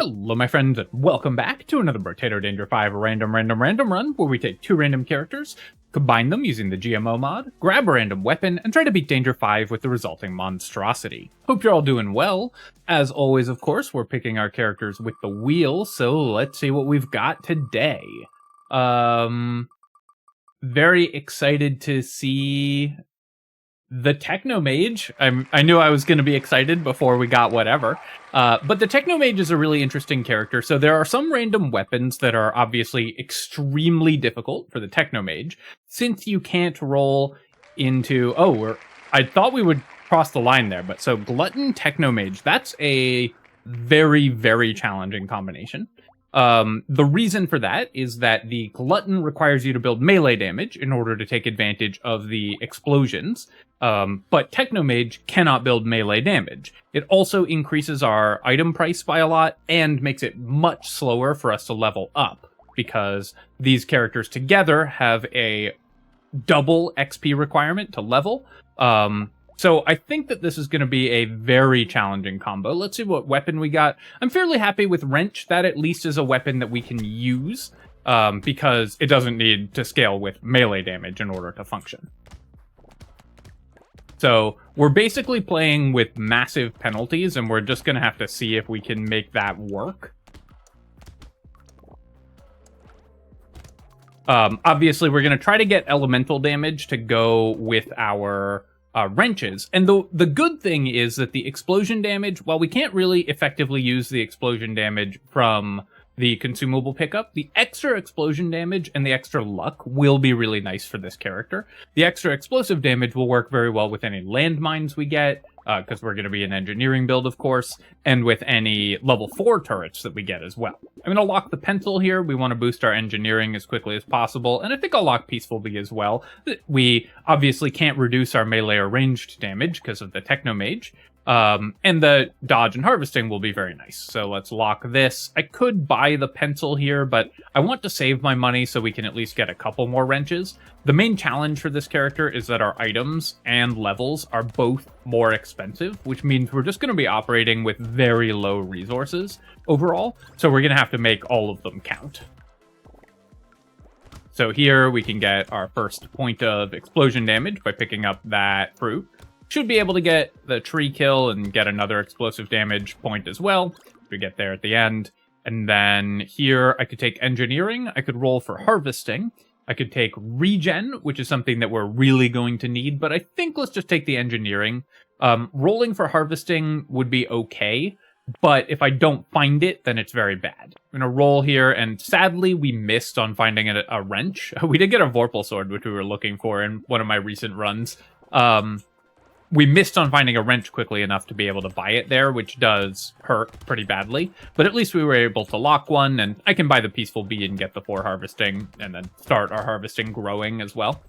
Hello, my friends, and welcome back to another Brotato Danger 5 random run, where we take two random characters, combine them using the GMO mod, grab a random weapon, and try to beat Danger 5 with the resulting monstrosity. Hope you're all doing well. As always, of course, we're picking our characters with the wheel, so let's see what we've got today. Very excited to see the Technomage. I knew I was going to be excited before we got whatever. But the Technomage is a really interesting character. So there are some random weapons that are obviously extremely difficult for the Technomage. Since you can't roll into... I thought we would cross the line there. But so Glutton, Technomage, that's a very, very challenging combination. The reason for that is that the Glutton requires you to build melee damage in order to take advantage of the explosions. But Technomage cannot build melee damage. It also increases our item price by a lot and makes it much slower for us to level up because these characters together have a double XP requirement to level. So I think that this is going to be a very challenging combo. Let's see what weapon we got. I'm fairly happy with Wrench. That at least is a weapon that we can use because it doesn't need to scale with melee damage in order to function. So we're basically playing with massive penalties, and we're just going to have to see if we can make that work. Obviously, we're going to try to get elemental damage to go with our wrenches. And the good thing is that the explosion damage, while we can't really effectively use the explosion damage from the consumable pickup, the extra explosion damage and the extra luck will be really nice for this character. The extra explosive damage will work very well with any landmines we get, because we're going to be an engineering build, of course, and with any level 4 turrets that we get as well. I'm going to lock the pencil here. We want to boost our engineering as quickly as possible, and I think I'll lock Peaceful Bee as well. We obviously can't reduce our melee or ranged damage because of the Technomage. And the dodge and harvesting will be very nice. So let's lock this. I could buy the pencil here, but I want to save my money so we can at least get a couple more wrenches. The main challenge for this character is that our items and levels are both more expensive, which means we're just going to be operating with very low resources overall. So we're going to have to make all of them count. So here we can get our first point of explosion damage by picking up that fruit. Should be able to get the tree kill and get another explosive damage point as well. We get there at the end. And then here I could take engineering. I could roll for harvesting. I could take regen, which is something that we're really going to need. But I think let's just take the engineering. Rolling for harvesting would be okay. But if I don't find it, then it's very bad. I'm going to roll here. And sadly, we missed on finding a wrench. We did get a Vorpal sword, which we were looking for in one of my recent runs. We missed on finding a wrench quickly enough to be able to buy it there, which does hurt pretty badly. But at least we were able to lock one, and I can buy the Peaceful Bee and get the 4 harvesting, and then start our harvesting growing as well.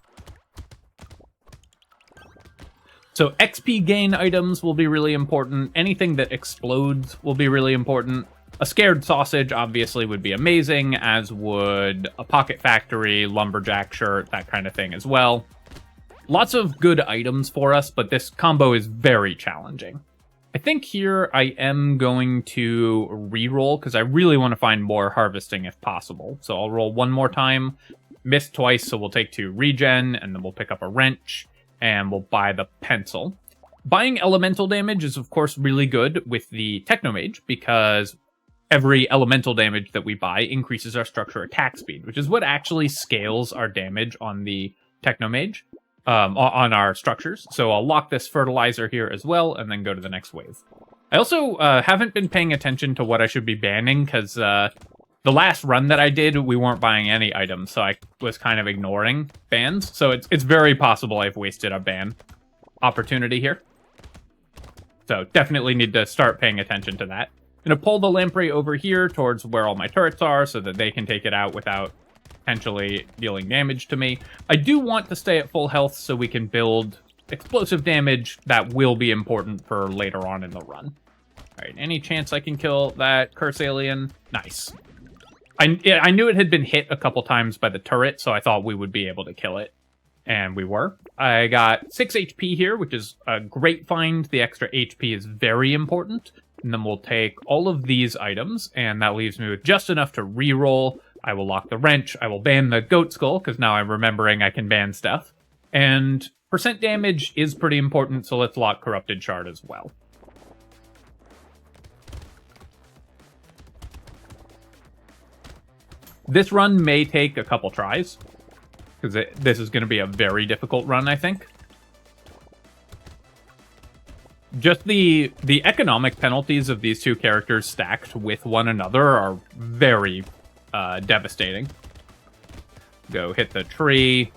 So XP gain items will be really important. Anything that explodes will be really important. A scared sausage, obviously, would be amazing, as would a pocket factory, lumberjack shirt, that kind of thing as well. Lots of good items for us, but this combo is very challenging. I think here I am going to re-roll because I really want to find more harvesting if possible. So I'll roll one more time, miss twice, so we'll take 2 regen, and then we'll pick up a wrench, and we'll buy the pencil. Buying elemental damage is, of course, really good with the Technomage because every elemental damage that we buy increases our structure attack speed, which is what actually scales our damage on the Technomage. On our structures. So I'll lock this fertilizer here as well, and then go to the next wave. I also haven't been paying attention to what I should be banning, because the last run that I did, we weren't buying any items, so I was kind of ignoring bans. So it's very possible I've wasted a ban opportunity here. So definitely need to start paying attention to that. I'm going to pull the lamprey over here towards where all my turrets are, so that they can take it out without potentially dealing damage to me. I do want to stay at full health so we can build explosive damage. That will be important for later on in the run. Alright, any chance I can kill that curse alien? Nice. I knew it had been hit a couple times by the turret, so I thought we would be able to kill it. And we were. I got 6 HP here, which is a great find. The extra HP is very important. And then we'll take all of these items, and that leaves me with just enough to re-roll. I will lock the wrench. I will ban the goat skull, because now I'm remembering I can ban stuff. And percent damage is pretty important, so let's lock corrupted shard as well. This run may take a couple tries, because this is going to be a very difficult run, I think. Just the economic penalties of these two characters stacked with one another are very devastating. Go hit the tree,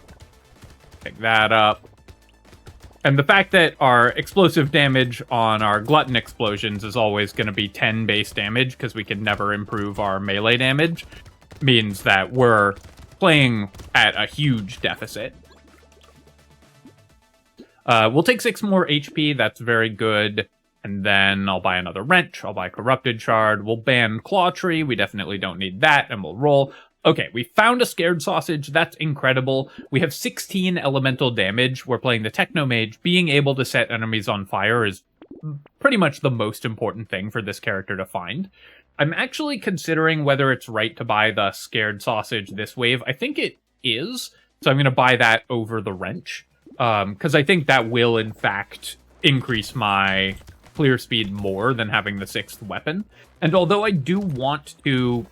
pick that up. And the fact that our explosive damage on our Glutton explosions is always going to be 10 base damage, because we can never improve our melee damage, means that we're playing at a huge deficit. We'll take 6 more HP, that's very good. And then I'll buy another wrench, I'll buy corrupted shard, we'll ban claw tree, we definitely don't need that, and we'll roll. Okay, we found a scared sausage, that's incredible. We have 16 elemental damage, we're playing the Technomage. Being able to set enemies on fire is pretty much the most important thing for this character to find. I'm actually considering whether it's right to buy the scared sausage this wave. I think it is, so I'm going to buy that over the wrench. Because I think that will, in fact, increase my clear speed more than having the 6th weapon. And although I do want to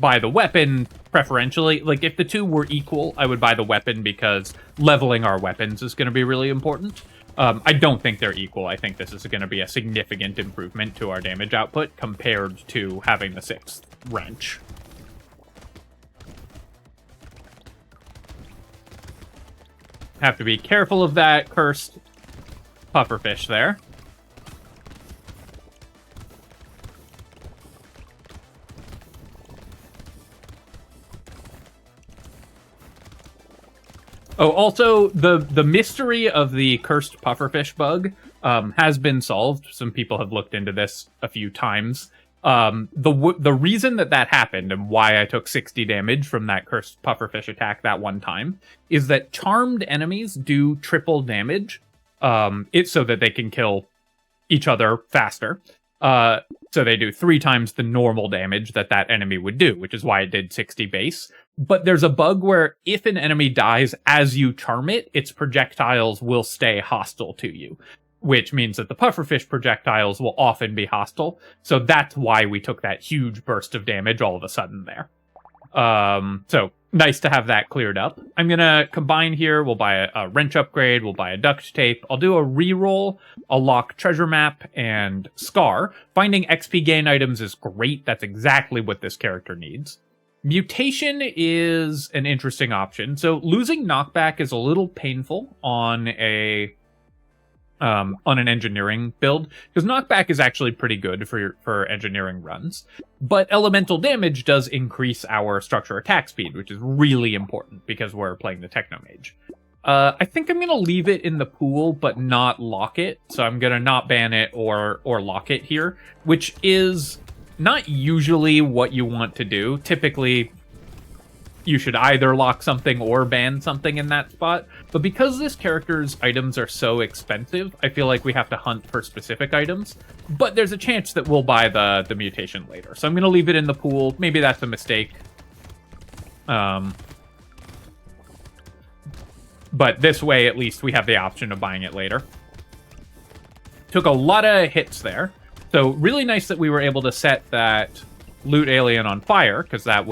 buy the weapon preferentially, like, if the two were equal, I would buy the weapon because leveling our weapons is going to be really important. I don't think they're equal. I think this is going to be a significant improvement to our damage output compared to having the 6th wrench. Have to be careful of that cursed pufferfish there. Oh, also, the mystery of the cursed pufferfish bug has been solved. Some people have looked into this a few times. The reason that happened and why I took 60 damage from that cursed pufferfish attack that one time is that charmed enemies do triple damage. It's so that they can kill each other faster. So they do 3 times the normal damage that enemy would do, which is why it did 60 base. But there's a bug where if an enemy dies as you charm it, its projectiles will stay hostile to you, which means that the pufferfish projectiles will often be hostile. So that's why we took that huge burst of damage all of a sudden there. So nice to have that cleared up. I'm going to combine here. We'll buy a wrench upgrade. We'll buy a duct tape. I'll do a reroll. I'll lock treasure map and scar. Finding XP gain items is great. That's exactly what this character needs. Mutation is an interesting option. So losing knockback is a little painful on an engineering build, because knockback is actually pretty good for engineering runs. But elemental damage does increase our structure attack speed, which is really important because we're playing the Technomage. I think I'm going to leave it in the pool, but not lock it. So I'm going to not ban it or lock it here, which is not usually what you want to do. Typically, you should either lock something or ban something in that spot. But because this character's items are so expensive, I feel like we have to hunt for specific items. But there's a chance that we'll buy the mutation later. So I'm going to leave it in the pool. Maybe that's a mistake. But this way, at least, we have the option of buying it later. Took a lot of hits there. So really nice that we were able to set that loot alien on fire, because that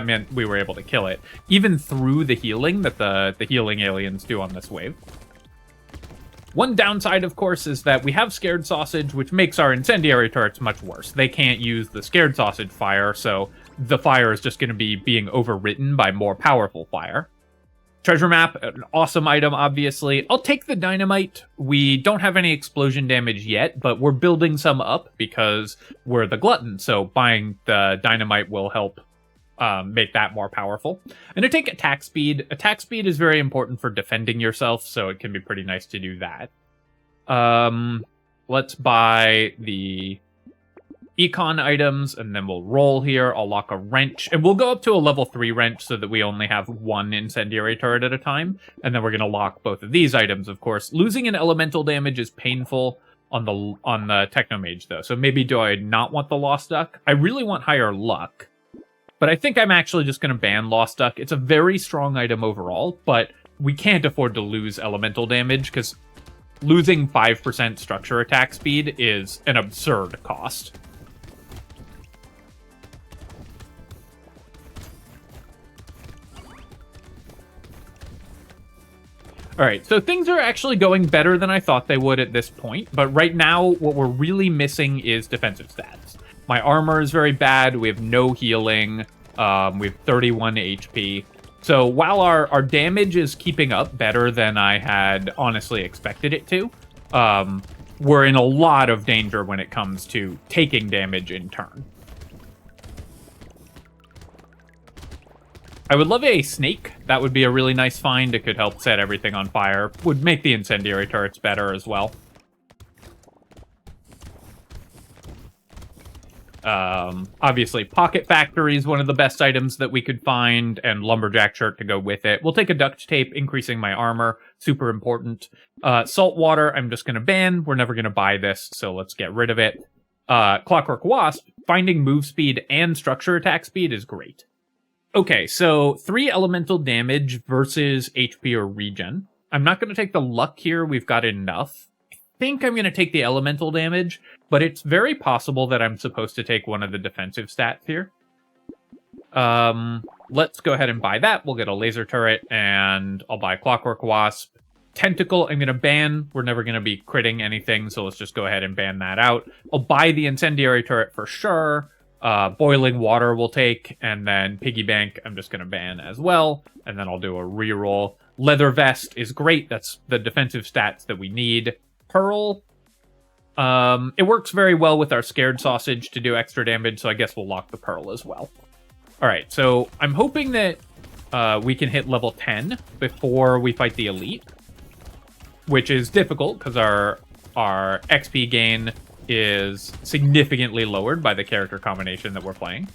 meant we were able to kill it, even through the healing that the healing aliens do on this wave. One downside, of course, is that we have scared sausage, which makes our incendiary turrets much worse. They can't use the scared sausage fire, so the fire is just going to be being overwritten by more powerful fire. Treasure map, an awesome item, obviously. I'll take the dynamite. We don't have any explosion damage yet, but we're building some up because we're the glutton, so buying the dynamite will help make that more powerful. And to take attack speed. Attack speed is very important for defending yourself, so it can be pretty nice to do that. Let's buy the econ items, and then we'll roll here. I'll lock a wrench, and we'll go up to a level 3 wrench so that we only have one incendiary turret at a time, and then we're going to lock both of these items, of course. Losing an elemental damage is painful on the Technomage, though. So maybe do I not want the Lost Duck? I really want higher luck. But I think I'm actually just going to ban Lost Duck. It's a very strong item overall, but we can't afford to lose elemental damage, because losing 5% structure attack speed is an absurd cost. Alright, so things are actually going better than I thought they would at this point, but right now, what we're really missing is defensive stats. My armor is very bad, we have no healing, we have 31 HP. So while our damage is keeping up better than I had honestly expected it to, we're in a lot of danger when it comes to taking damage in turn. I would love a snake. That would be a really nice find. It could help set everything on fire. Would make the incendiary turrets better as well. Obviously, Pocket Factory is one of the best items that we could find, and Lumberjack Shirt to go with it. We'll take a duct tape, increasing my armor. Super important. Salt water, I'm just going to ban. We're never going to buy this, so let's get rid of it. Clockwork Wasp, finding move speed and structure attack speed is great. Okay, so 3 elemental damage versus HP or regen. I'm not going to take the luck here. We've got enough. I think I'm going to take the elemental damage, but it's very possible that I'm supposed to take one of the defensive stats here. Let's go ahead and buy that. We'll get a laser turret, and I'll buy Clockwork Wasp. Tentacle, I'm going to ban. We're never going to be critting anything, so let's just go ahead and ban that out. I'll buy the incendiary turret for sure. Boiling water we'll take, and then piggy bank I'm just going to ban as well, and then I'll do a reroll. Leather vest is great. That's the defensive stats that we need. Pearl, it works very well with our scared sausage to do extra damage, so I guess we'll lock the pearl as well. Alright, so I'm hoping that we can hit level 10 before we fight the elite, which is difficult because our XP gain is significantly lowered by the character combination that we're playing.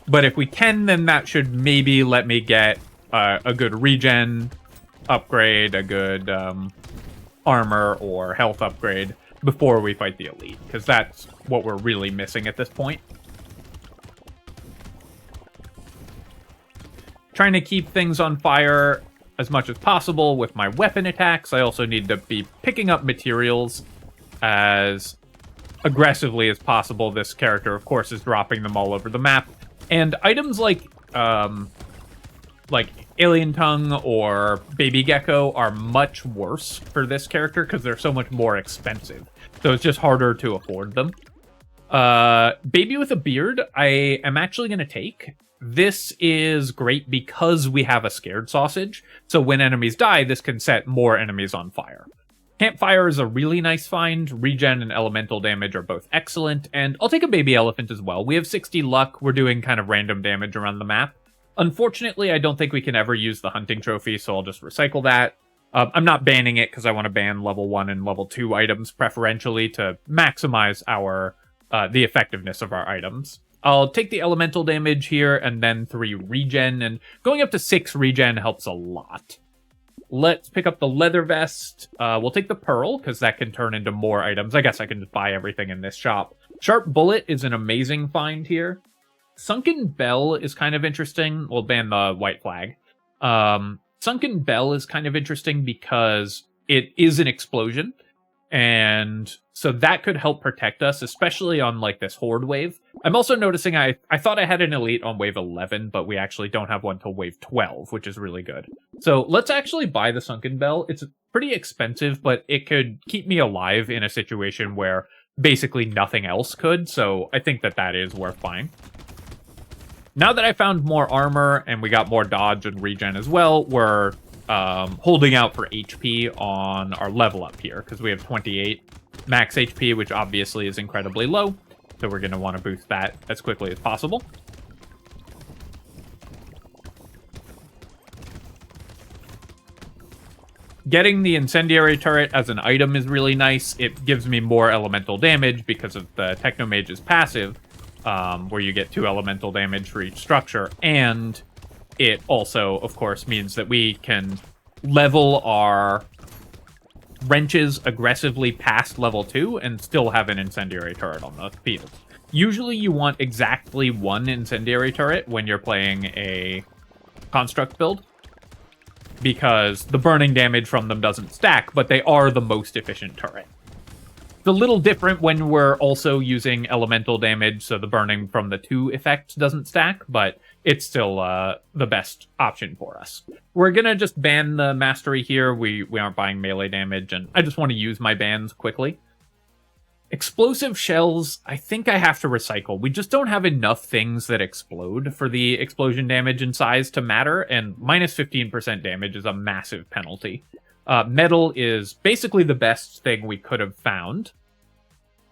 But if we can, then that should maybe let me get a good regen upgrade, a good armor or health upgrade before we fight the elite, because that's what we're really missing at this point. Trying to keep things on fire as much as possible with my weapon attacks. I also need to be picking up materials as aggressively as possible. This character, of course, is dropping them all over the map. And items like Alien Tongue or Baby Gecko are much worse for this character because they're so much more expensive. So it's just harder to afford them. Baby with a Beard, I am actually going to take. This is great because we have a scared sausage, so when enemies die, this can set more enemies on fire. Campfire is a really nice find. Regen and elemental damage are both excellent, and I'll take a baby elephant as well. We have 60 luck. We're doing kind of random damage around the map. Unfortunately, I don't think we can ever use the hunting trophy, so I'll just recycle that. I'm not banning it because I want to ban level 1 and level 2 items preferentially to maximize our the effectiveness of our items. I'll take the elemental damage here and then 3 regen, and going up to 6 regen helps a lot. Let's pick up the leather vest. We'll take the pearl, because that can turn into more items. I guess I can just buy everything in this shop. Sharp bullet is an amazing find here. Sunken bell is kind of interesting. We'll ban the white flag. Sunken bell is kind of interesting because it is an explosion. And so that could help protect us, especially on like this horde wave. I'm also noticing I thought I had an elite on wave 11, but we actually don't have one till wave 12, which is really good. So let's actually buy the Sunken Bell. It's pretty expensive, but it could keep me alive in a situation where basically nothing else could. So I think that that is worth buying. Now that I found more armor and we got more dodge and regen as well, we're holding out for HP on our level up here because we have 28 max HP, which obviously is incredibly low. So we're going to want to boost that as quickly as possible. Getting the incendiary turret as an item is really nice. It gives me more elemental damage because of the Technomage's passive, where you get 2 elemental damage for each structure, and it also, of course, means that we can level our wrenches aggressively past level 2 and still have an incendiary turret on the field. Usually you want exactly one incendiary turret when you're playing a construct build, because the burning damage from them doesn't stack, but they are the most efficient turret. It's a little different when we're also using elemental damage, so the burning from the 2 effect doesn't stack, but it's still the best option for us. We're gonna just ban the mastery here. We aren't buying melee damage, and I just want to use my bans quickly. Explosive shells, I think I have to recycle. We just don't have enough things that explode for the explosion damage and size to matter, and minus 15% damage is a massive penalty. Metal is basically the best thing we could have found.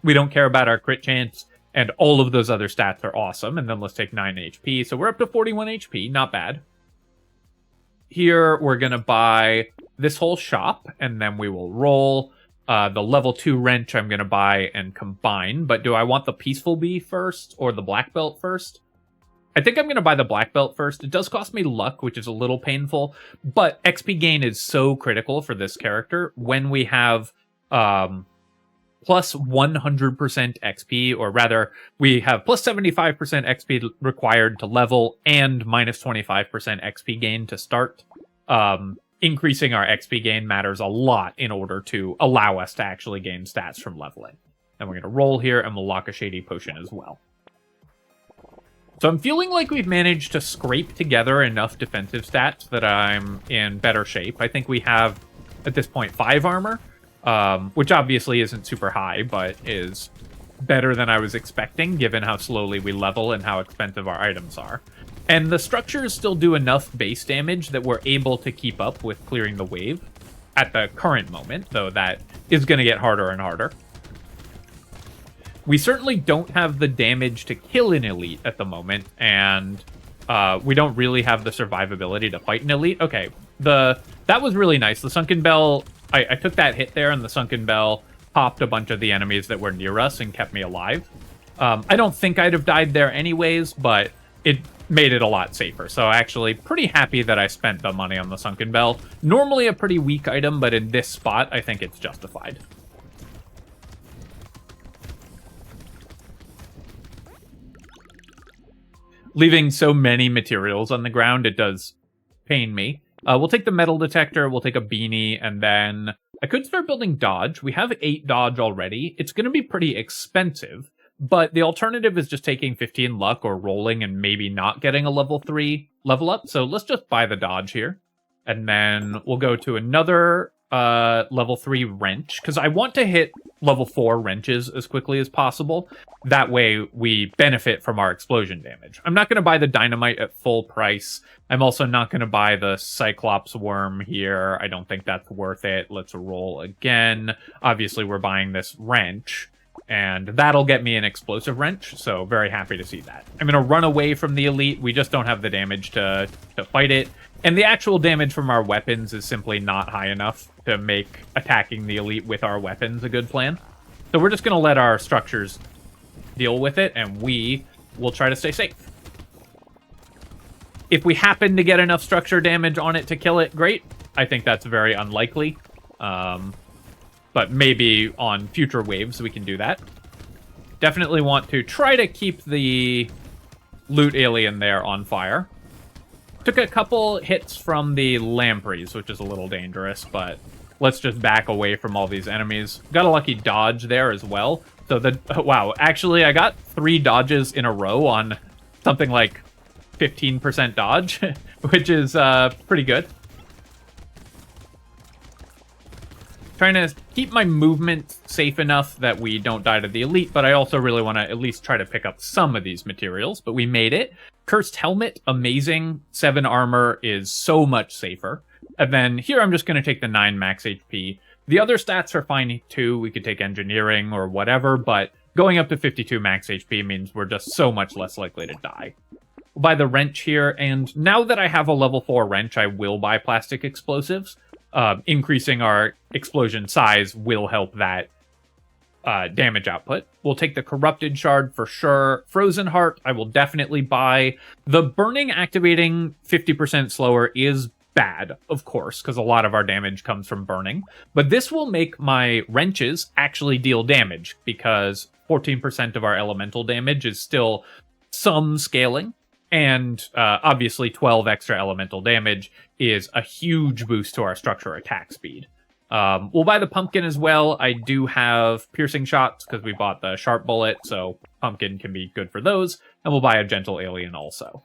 We don't care about our crit chance, and all of those other stats are awesome. And then let's take 9 HP, so we're up to 41 HP, not bad. Here, we're going to buy this whole shop, and then we will roll. The level 2 wrench I'm going to buy and combine, but do I want the peaceful bee first or the black belt first? I think I'm going to buy the black belt first. It does cost me luck, which is a little painful, but XP gain is so critical for this character. When we have plus 100% XP, or rather, we have plus 75% XP required to level and minus 25% XP gain to start. Increasing our XP gain matters a lot in order to allow us to actually gain stats from leveling. Then we're going to roll here, and we'll lock a Shady Potion as well. So I'm feeling like we've managed to scrape together enough defensive stats that I'm in better shape. I think we have, at this point, 5 armor, which obviously isn't super high, but is better than I was expecting, given how slowly we level and how expensive our items are. And the structures still do enough base damage that we're able to keep up with clearing the wave at the current moment, though that is going to get harder and harder. We certainly don't have the damage to kill an elite at the moment, and we don't really have the survivability to fight an elite. Okay, that was really nice. The Sunken Bell, I took that hit there, and the Sunken Bell popped a bunch of the enemies that were near us and kept me alive. I don't think I'd have died there anyways, but it made it a lot safer. So actually pretty happy that I spent the money on the Sunken Bell. Normally a pretty weak item, but in this spot, I think it's justified. Leaving so many materials on the ground, it does pain me. We'll take the metal detector, we'll take a beanie, and then I could start building dodge. We have 8 dodge already. It's going to be pretty expensive, but the alternative is just taking 15 luck or rolling and maybe not getting a level 3 level up. So let's just buy the dodge here. And then we'll go to another level 3 wrench, because I want to hit level 4 wrenches as quickly as possible. That way we benefit from our explosion damage. I'm not going to buy the dynamite at full price. I'm also not going to buy the Cyclops worm here. I don't think that's worth it. Let's roll again. Obviously we're buying this wrench, and that'll get me an explosive wrench, so very happy to see that. I'm going to run away from the elite. We just don't have the damage to fight it. And the actual damage from our weapons is simply not high enough to make attacking the elite with our weapons a good plan. So we're just going to let our structures deal with it, and we will try to stay safe. If we happen to get enough structure damage on it to kill it, great. I think that's very unlikely. But maybe on future waves we can do that. Definitely want to try to keep the loot alien there on fire. Took a couple hits from the lampreys, which is a little dangerous, but let's just back away from all these enemies. Got a lucky dodge there as well. So wow, actually I got 3 dodges in a row on something like 15% dodge, which is pretty good. Trying to keep my movement safe enough that we don't die to the elite, but I also really want to at least try to pick up some of these materials, but we made it. Cursed Helmet, amazing. 7 armor is so much safer. And then here I'm just going to take the 9 max HP. The other stats are fine too. We could take engineering or whatever, but going up to 52 max HP means we're just so much less likely to die. We'll buy the wrench here, and now that I have a level 4 wrench, I will buy plastic explosives. Increasing our explosion size will help that damage output. We'll take the Corrupted Shard for sure. Frozen Heart, I will definitely buy. The burning activating 50% slower is bad, of course, because a lot of our damage comes from burning. But this will make my wrenches actually deal damage, because 14% of our elemental damage is still some scaling. And obviously 12 extra elemental damage is a huge boost to our structure attack speed. We'll buy the pumpkin as well. I do have piercing shots because we bought the sharp bullet, so pumpkin can be good for those. And we'll buy a gentle alien also.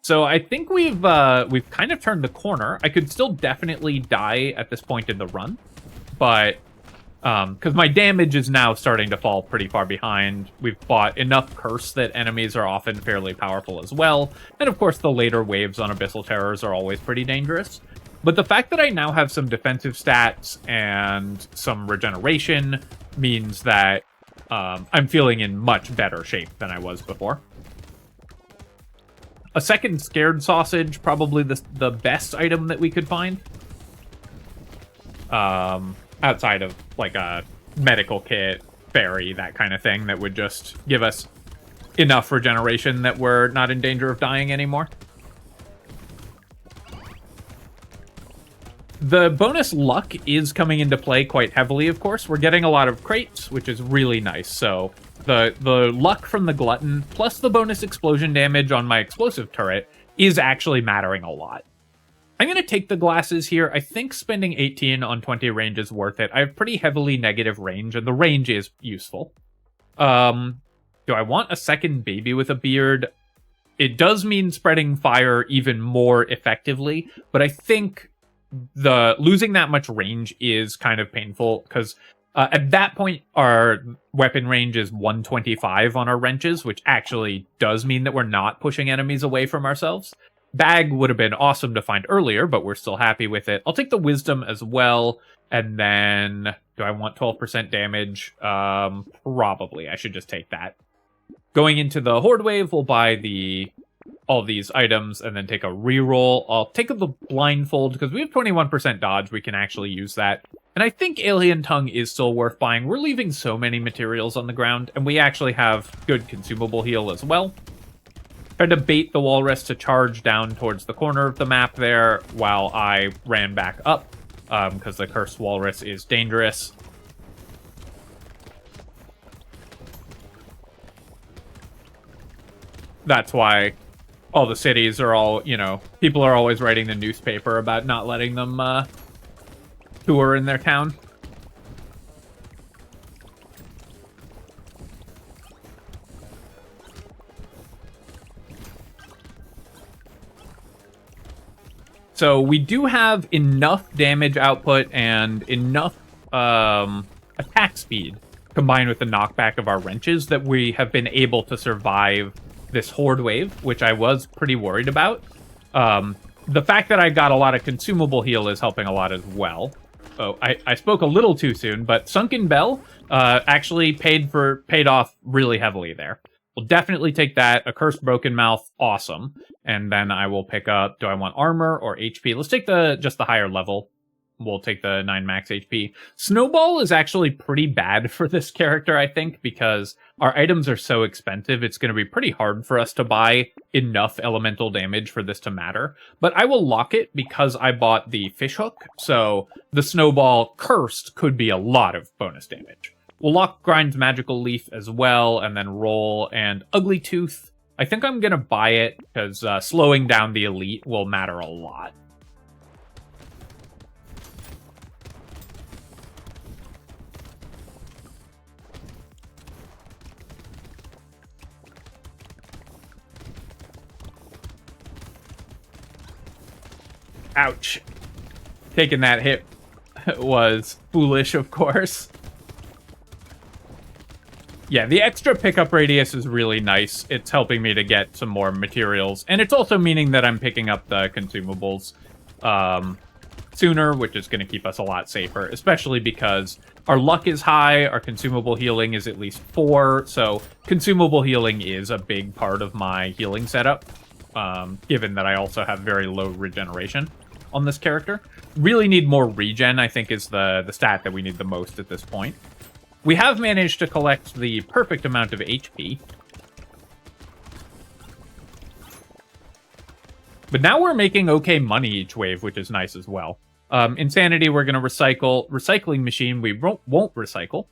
So I think we've kind of turned the corner. I could still definitely die at this point in the run, but because my damage is now starting to fall pretty far behind. We've bought enough curse that enemies are often fairly powerful as well. And of course, the later waves on Abyssal Terrors are always pretty dangerous. But the fact that I now have some defensive stats and some regeneration means that I'm feeling in much better shape than I was before. A second scared sausage, probably the best item that we could find. Outside of like a medical kit, fairy, that kind of thing that would just give us enough regeneration that we're not in danger of dying anymore. The bonus luck is coming into play quite heavily, of course. We're getting a lot of crates, which is really nice. So the luck from the Glutton plus the bonus explosion damage on my explosive turret is actually mattering a lot. I'm going to take the glasses here. I think spending 18 on 20 range is worth it. I have pretty heavily negative range, and the range is useful. Do I want a second baby with a beard? It does mean spreading fire even more effectively, but I think losing that much range is kind of painful, because at that point, our weapon range is 125 on our wrenches, which actually does mean that we're not pushing enemies away from ourselves. Bag would have been awesome to find earlier, but we're still happy with it. I'll take the wisdom as well, and then do I want 12% damage? Probably. I should just take that. Going into the horde wave, we'll buy all these items and then take a reroll. I'll take the blindfold because we have 21% dodge. We can actually use that. And I think alien tongue is still worth buying. We're leaving so many materials on the ground, and we actually have good consumable heal as well. Tried to bait the walrus to charge down towards the corner of the map there while I ran back up, because the cursed walrus is dangerous. That's why all the cities are all, people are always writing the newspaper about not letting them tour in their town. So we do have enough damage output and enough attack speed combined with the knockback of our wrenches that we have been able to survive this horde wave, which I was pretty worried about. The fact that I got a lot of consumable heal is helping a lot as well. Oh, I spoke a little too soon, but Sunken Bell actually paid off really heavily there. We'll definitely take that. A Cursed Broken Mouth, awesome. And then I will pick up, do I want armor or HP? Let's take just the higher level. We'll take the 9 max HP. Snowball is actually pretty bad for this character, I think, because our items are so expensive, it's going to be pretty hard for us to buy enough elemental damage for this to matter. But I will lock it because I bought the fishhook, so the Snowball Cursed could be a lot of bonus damage. We'll lock Grind's Magical Leaf as well, and then roll, and Ugly Tooth. I think I'm going to buy it, because slowing down the elite will matter a lot. Ouch. Taking that hit was foolish, of course. Yeah, the extra pickup radius is really nice. It's helping me to get some more materials. And it's also meaning that I'm picking up the consumables sooner, which is going to keep us a lot safer, especially because our luck is high, our consumable healing is at least 4, so consumable healing is a big part of my healing setup, given that I also have very low regeneration on this character. Really need more regen, I think, is the stat that we need the most at this point. We have managed to collect the perfect amount of HP. But now we're making okay money each wave, which is nice as well. Insanity, we're going to recycle. Recycling machine, we won't recycle.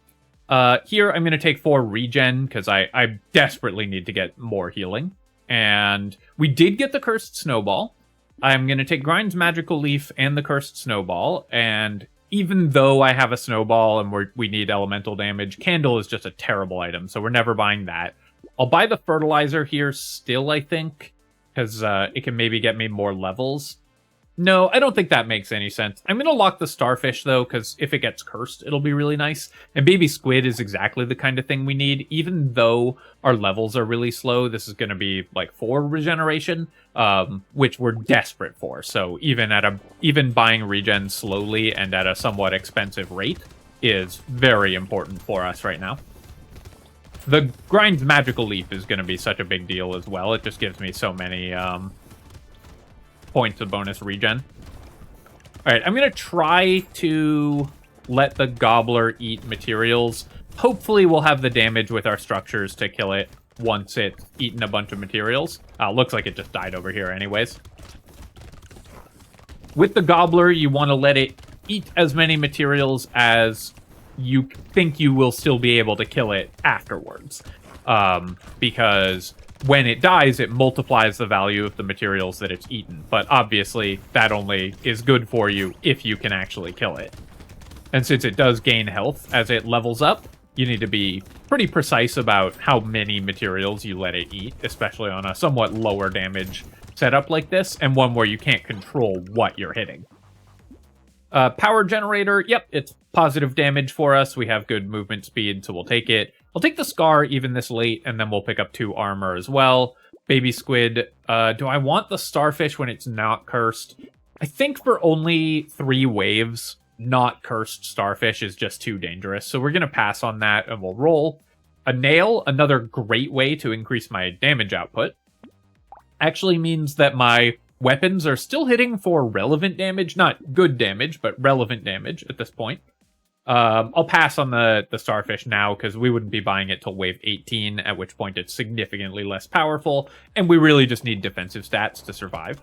Here, I'm going to take 4 regen, because I desperately need to get more healing. And we did get the Cursed Snowball. I'm going to take Grind's Magical Leaf and the Cursed Snowball, and even though I have a Snowball and we need elemental damage, Candle is just a terrible item, so we're never buying that. I'll buy the Fertilizer here still, I think, because it can maybe get me more levels. No, I don't think that makes any sense. I'm going to lock the Starfish, though, because if it gets cursed, it'll be really nice. And Baby Squid is exactly the kind of thing we need. Even though our levels are really slow, this is going to be, like, 4 regeneration, which we're desperate for. So even buying regen slowly and at a somewhat expensive rate is very important for us right now. The Grind's Magical Leaf is going to be such a big deal as well. It just gives me so many points of bonus regen. Alright, I'm going to try to let the Gobbler eat materials. Hopefully we'll have the damage with our structures to kill it once it's eaten a bunch of materials. Looks like it just died over here anyways. With the Gobbler, you want to let it eat as many materials as you think you will still be able to kill it afterwards. Because when it dies, it multiplies the value of the materials that it's eaten. But obviously, that only is good for you if you can actually kill it. And since it does gain health as it levels up, you need to be pretty precise about how many materials you let it eat, especially on a somewhat lower damage setup like this, and one where you can't control what you're hitting. Power generator, yep, it's positive damage for us. We have good movement speed, so we'll take it. I'll take the Scar even this late, and then we'll pick up 2 armor as well. Baby Squid, do I want the Starfish when it's not cursed? I think for only 3 waves, not cursed Starfish is just too dangerous, so we're going to pass on that, and we'll roll. A Nail, another great way to increase my damage output, actually means that my weapons are still hitting for relevant damage. Not good damage, but relevant damage at this point. I'll pass on the Starfish now, because we wouldn't be buying it till wave 18, at which point it's significantly less powerful, and we really just need defensive stats to survive.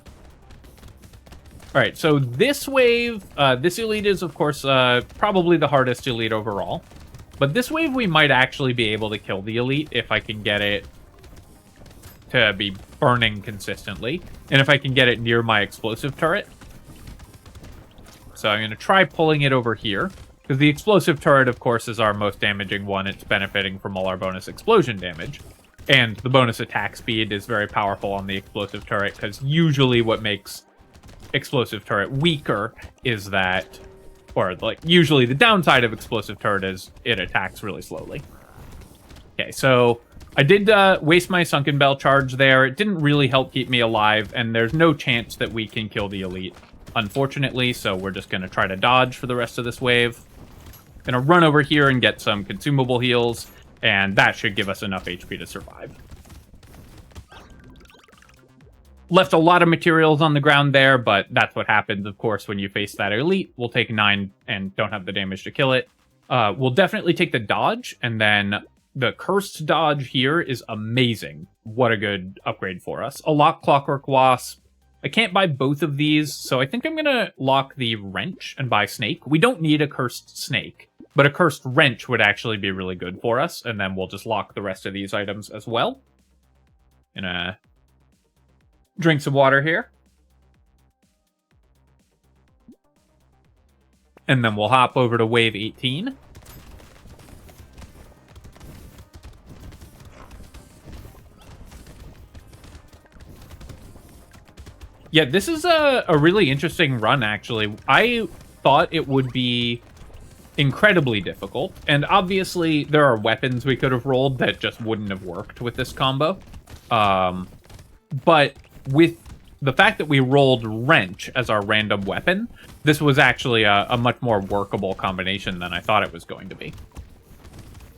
Alright, so this wave, this elite is, of course, probably the hardest elite overall. But this wave we might actually be able to kill the elite if I can get it to be burning consistently, and if I can get it near my explosive turret. So I'm going to try pulling it over here, because the explosive turret, of course, is our most damaging one. It's benefiting from all our bonus explosion damage, and the bonus attack speed is very powerful on the explosive turret, because usually what makes explosive turret weaker is that, or like usually the downside of explosive turret is it attacks really slowly. Okay, so I did waste my Sunken Bell charge there. It didn't really help keep me alive, and there's no chance that we can kill the elite, unfortunately, so we're just going to try to dodge for the rest of this wave. Gonna run over here and get some consumable heals, and that should give us enough HP to survive. Left a lot of materials on the ground there, but that's what happens, of course, when you face that elite. We'll take 9 and don't have the damage to kill it. We'll definitely take the dodge, and then the cursed dodge here is amazing. What a good upgrade for us. A lock Clockwork Wasp. I can't buy both of these, so I think I'm going to lock the Wrench and buy Snake. We don't need a cursed Snake, but a cursed Wrench would actually be really good for us, and then we'll just lock the rest of these items as well. Gonna drink some water here. And then we'll hop over to wave 18. Yeah, this is a really interesting run, actually. I thought it would be incredibly difficult, and obviously there are weapons we could have rolled that just wouldn't have worked with this combo. But with the fact that we rolled Wrench as our random weapon, this was actually a much more workable combination than I thought it was going to be.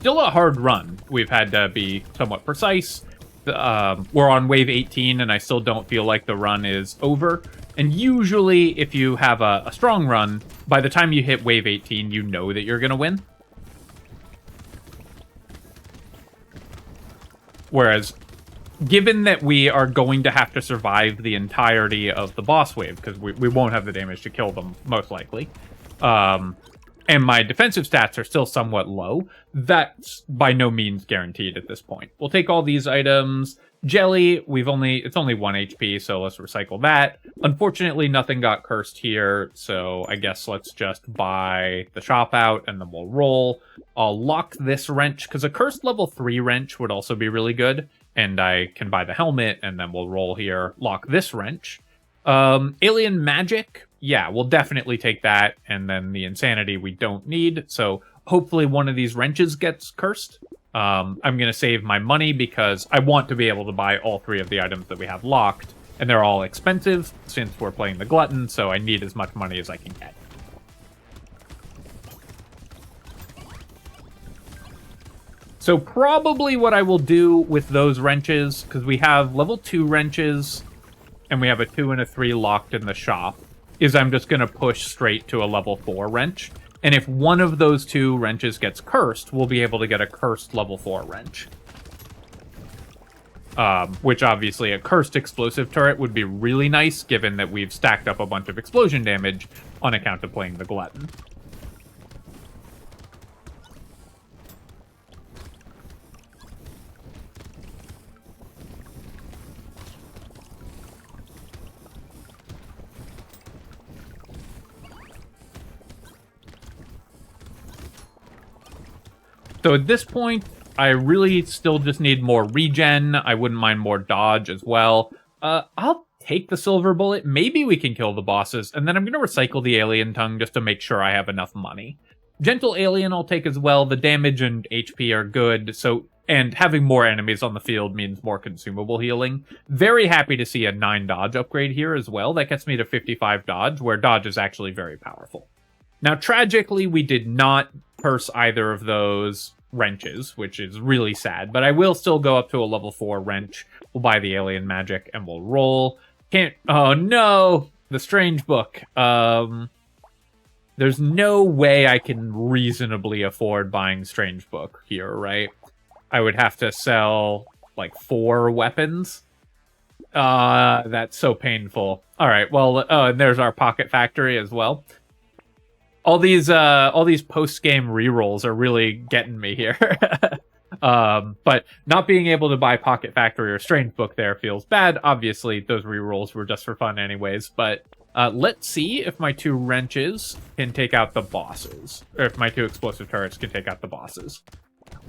Still a hard run. We've had to be somewhat precise. We're on wave 18, and I still don't feel like the run is over. And usually, if you have a strong run, by the time you hit wave 18, you know that you're going to win. Whereas given that we are going to have to survive the entirety of the boss wave, because we won't have the damage to kill them, most likely, and my defensive stats are still somewhat low, that's by no means guaranteed at this point. We'll take all these items. Jelly, it's only 1 HP, so let's recycle that. Unfortunately, nothing got cursed here, so I guess let's just buy the shop out, and then we'll roll. I'll lock this wrench, because a cursed level 3 wrench would also be really good, and I can buy the helmet, and then we'll roll here, lock this wrench. Alien magic, yeah, we'll definitely take that, and then the insanity we don't need, so hopefully one of these wrenches gets cursed. I'm going to save my money because I want to be able to buy all 3 of the items that we have locked, and they're all expensive since we're playing the Glutton, so I need as much money as I can get. So probably what I will do with those wrenches, because we have level 2 wrenches, and we have a 2 and a 3 locked in the shop, is I'm just going to push straight to a level 4 wrench. And if one of those 2 wrenches gets cursed, we'll be able to get a cursed level 4 wrench. Which obviously a cursed explosive turret would be really nice, given that we've stacked up a bunch of explosion damage on account of playing the Glutton. So at this point, I really still just need more regen. I wouldn't mind more dodge as well. I'll take the silver bullet. Maybe we can kill the bosses. And then I'm going to recycle the alien tongue just to make sure I have enough money. Gentle alien I'll take as well. The damage and HP are good. And having more enemies on the field means more consumable healing. Very happy to see a 9 dodge upgrade here as well. That gets me to 55 dodge, where dodge is actually very powerful. Now, tragically, we did not curse either of those wrenches, which is really sad, but I will still go up to a level 4 wrench. We'll buy the alien magic and we'll roll. Oh no! The strange book. There's no way I can reasonably afford buying strange book here, right? I would have to sell like 4 weapons. That's so painful. Alright, well, and there's our pocket factory as well. All these post-game rerolls are really getting me here. But not being able to buy Pocket Factory or Strange Book there feels bad. Obviously, those rerolls were just for fun anyways. But let's see if my 2 wrenches can take out the bosses. Or if my 2 explosive turrets can take out the bosses.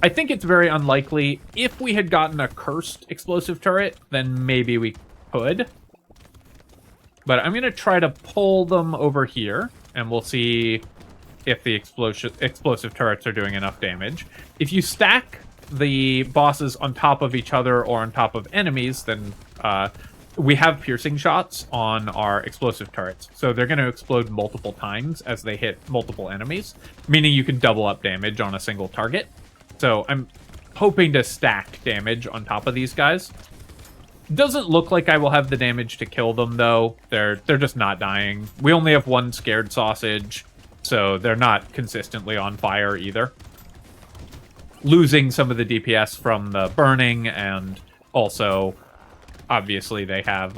I think it's very unlikely. If we had gotten a cursed explosive turret, then maybe we could. But I'm going to try to pull them over here. And we'll see if the explosive turrets are doing enough damage. If you stack the bosses on top of each other or on top of enemies, then we have piercing shots on our explosive turrets. So they're going to explode multiple times as they hit multiple enemies, meaning you can double up damage on a single target. So I'm hoping to stack damage on top of these guys. Doesn't look like I will have the damage to kill them, though. They're just not dying. We only have 1 scared sausage, so they're not consistently on fire either. Losing some of the DPS from the burning, and also, obviously, they have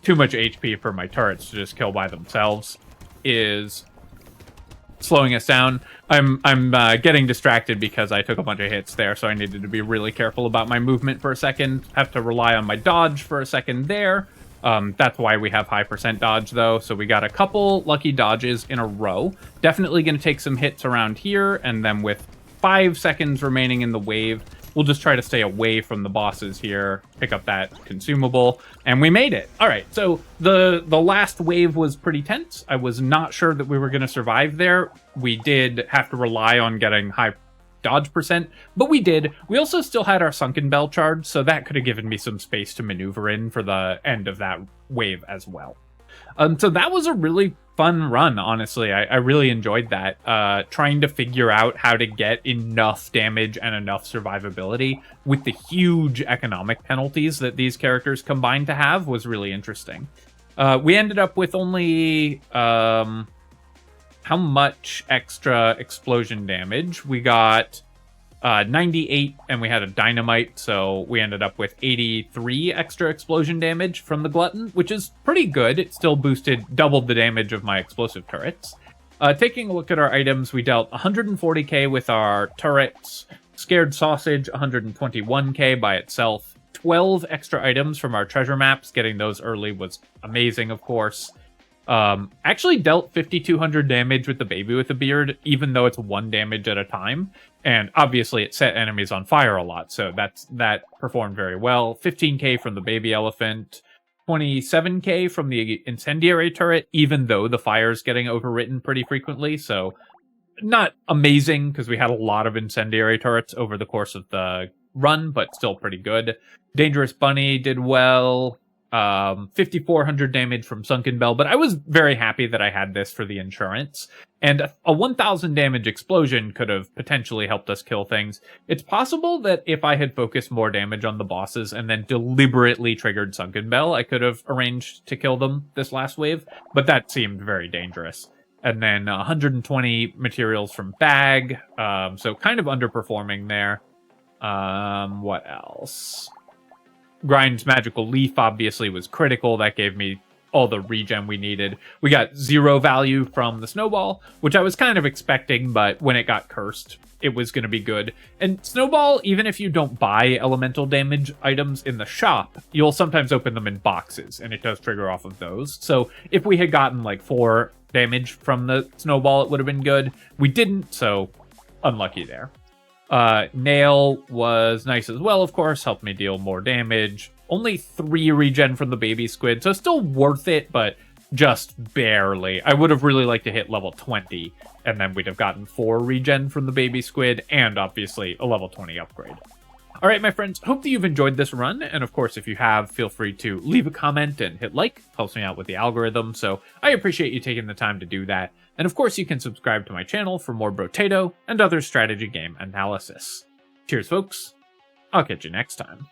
too much HP for my turrets to just kill by themselves, is slowing us down. I'm getting distracted because I took a bunch of hits there, so I needed to be really careful about my movement for a second. Have to rely on my dodge for a second there. That's why we have high % dodge, though. So we got a couple lucky dodges in a row. Definitely going to take some hits around here, and then with 5 seconds remaining in the wave, we'll just try to stay away from the bosses here, pick up that consumable, and we made it. All right, so the last wave was pretty tense. I was not sure that we were going to survive there. We did have to rely on getting high dodge %, but we did. We also still had our Sunken Bell charge, so that could have given me some space to maneuver in for the end of that wave as well. So that was a really fun run, honestly. I really enjoyed that. Trying to figure out how to get enough damage and enough survivability with the huge economic penalties that these characters combine to have was really interesting. We ended up with only... how much extra explosion damage? We got 98, and we had a dynamite, so we ended up with 83 extra explosion damage from the Glutton, which is pretty good. It still doubled the damage of my explosive turrets. Taking a look at our items, we dealt 140k with our turrets, Scared Sausage 121k by itself, 12 extra items from our treasure maps. Getting those early was amazing, of course. Actually dealt 5200 damage with the baby with the beard, even though it's 1 damage at a time. And obviously it set enemies on fire a lot, so that performed very well. 15k from the baby elephant, 27k from the incendiary turret, even though the fire's getting overwritten pretty frequently, so not amazing, because we had a lot of incendiary turrets over the course of the run, but still pretty good. Dangerous Bunny did well. 5400 damage from Sunken Bell, but I was very happy that I had this for the insurance. And a 1000 damage explosion could have potentially helped us kill things. It's possible that if I had focused more damage on the bosses and then deliberately triggered Sunken Bell, I could have arranged to kill them this last wave, but that seemed very dangerous. And then 120 materials from Bag, so kind of underperforming there. What else? Grind's Magical Leaf obviously was critical. That gave me all the regen we needed. We got 0 value from the Snowball, which I was kind of expecting, but when it got cursed, it was going to be good. And Snowball, even if you don't buy elemental damage items in the shop, you'll sometimes open them in boxes, and it does trigger off of those. So if we had gotten like 4 damage from the Snowball, it would have been good. We didn't, so unlucky there. Nail was nice as well, of course, helped me deal more damage. Only 3 regen from the baby squid, so still worth it, but just barely. I would have really liked to hit level 20, and then we'd have gotten 4 regen from the baby squid, and obviously a level 20 upgrade. Alright, my friends, hope that you've enjoyed this run, and of course, if you have, feel free to leave a comment and hit like. Helps me out with the algorithm, so I appreciate you taking the time to do that. And of course, you can subscribe to my channel for more Brotato and other strategy game analysis. Cheers, folks. I'll catch you next time.